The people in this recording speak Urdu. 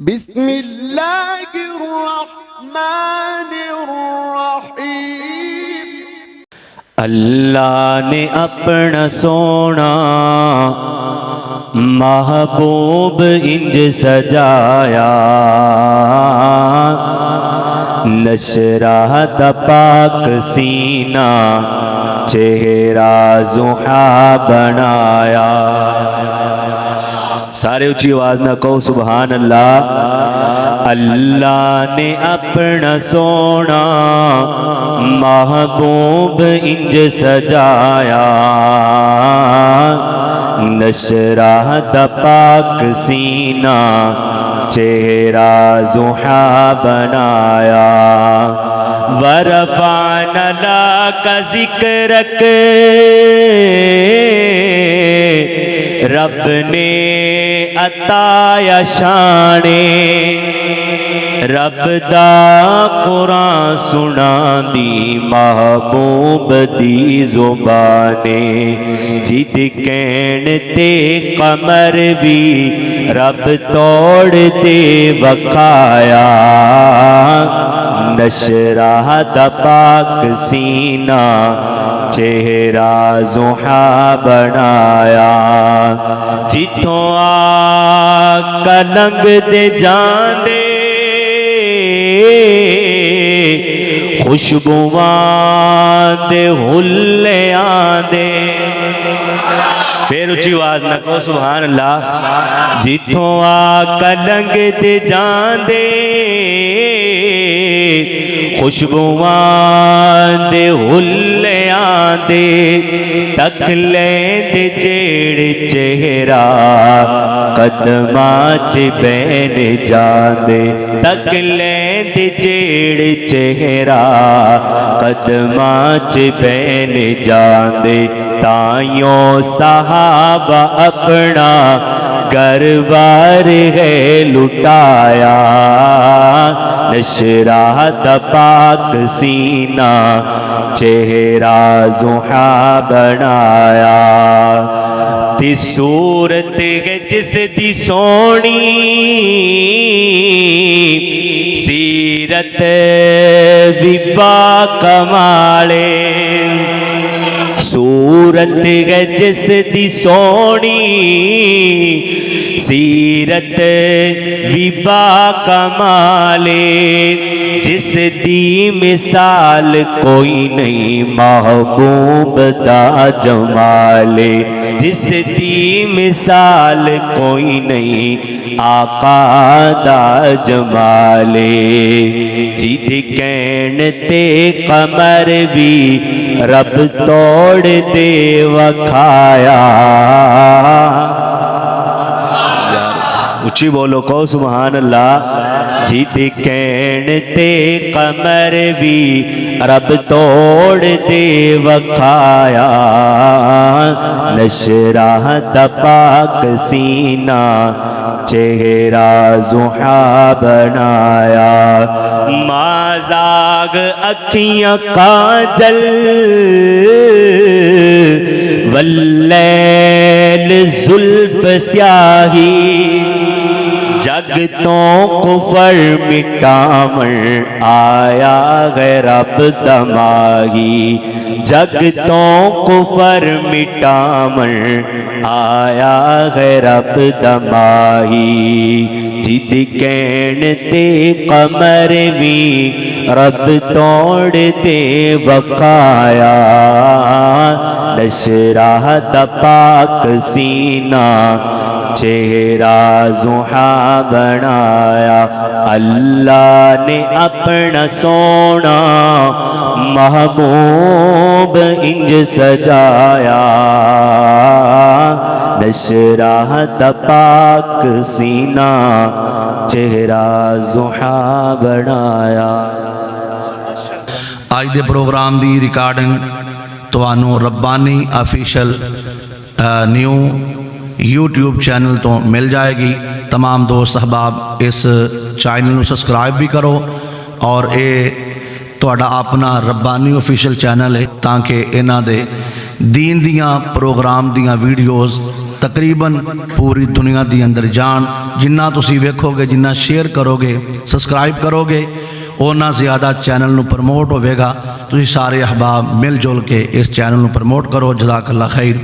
بسم اللہ الرحمن الرحیم۔ اللہ نے اپنا سونا محبوب انج سجایا، نشرہ دا پاک سینہ چہرہ زحا بنایا۔ سارے اچھی آواز نہ کہو سبحان اللہ۔ اللہ نے اپنا سونا محبوب انج سجایا، نشرہ دا پاک سینہ چہرہ زحا بنایا۔ ورفعنا لک ذکرک، رب نے عطایا شانے، رب دا قرآن سنا دی محبوب دی زبانے، جد کہن تے قمر بھی رب توڑ دے بکایا، نشرہ دا پاک سینہ چہرہ زحا بنایا۔ جتوں آقا لنگ دے جان دے، خوشبوان دے حلے آندے۔ پھر اچھی آواز نہ کہو سبحان اللہ۔ جتوں آقا لنگ دے جان دے، خوشبوان دے حلے آندے، تک لیند جیڑ چہرہ قدماں چ بین جاندے، تک لیند جیڑ چہرہ قدماں چ بین جاندے، تائیوں صحابہ اپنا گھر بار ہے لٹایا، نشرہ دا پاک سینہ چہرہ زحا بنایا۔ تی صورت ہے جس دی سونی، سیرت بھی با کمالے، صورت ہے جس دی سونی، سیرت بھی با کمالے، جس دی مثال کوئی نہیں محبوب دا جمالے، جس دی مثال کوئی نہیں آقا دا جمالے، جد کہن تے قمر بھی رب توڑ دے وکھایا۔ اچھی بولو کو سبحان اللہ۔ جد کہن تے قمر بھی رب توڑ دے وکھایا، نشرہ دا پاک سینہ چہرہ زحا بنایا۔ ما زاغ اکھیاں کاجل، واللیل زلف سیاہی، جگ تو کفر مٹامن آیا ہے رب دماغی، جگ تو کفر مٹامن آیا ہے رب دماغی، جد کہن تے قمر بھی رب توڑ دے وکھایا، نشرہ دا پاک سینہ چہرہ زحا بنایا۔ اللہ نے اپنا سونا محبوب انج سجایا، نشرہ دا پاک سینہ چہرہ زحا بنایا۔ آج دے پروگرام دی ریکارڈنگ توانو ربانی آفیشل نیو یوٹیوب چینل تو مل جائے گی۔ تمام دوست احباب اس چینل نو سبسکرائب بھی کرو، اور اے تہاڈا اپنا ربانی آفیشل چینل ہے، تاکہ انہاں دے دین دیاں پروگرام دیاں ویڈیوز ਤਕਰੀਬਨ ਪੂਰੀ ਦੁਨੀਆ ਦੇ ਅੰਦਰ ਜਾਣ। ਜਿੰਨਾ ਤੁਸੀਂ ਵੇਖੋਗੇ, ਜਿੰਨਾ ਸ਼ੇਅਰ ਕਰੋਗੇ, ਸਬਸਕ੍ਰਾਈਬ ਕਰੋਗੇ, ਉਹਨਾਂ ਜ਼ਿਆਦਾ ਚੈਨਲ ਨੂੰ ਪ੍ਰਮੋਟ ਹੋਵੇਗਾ। ਤੁਸੀਂ ਸਾਰੇ ਅਹਿਬਾਬ ਮਿਲ ਜੁਲ ਕੇ ਇਸ ਚੈਨਲ ਨੂੰ ਪ੍ਰਮੋਟ ਕਰੋ। ਜਜ਼ਾਕ ਅੱਲਾ ਖੈਰ।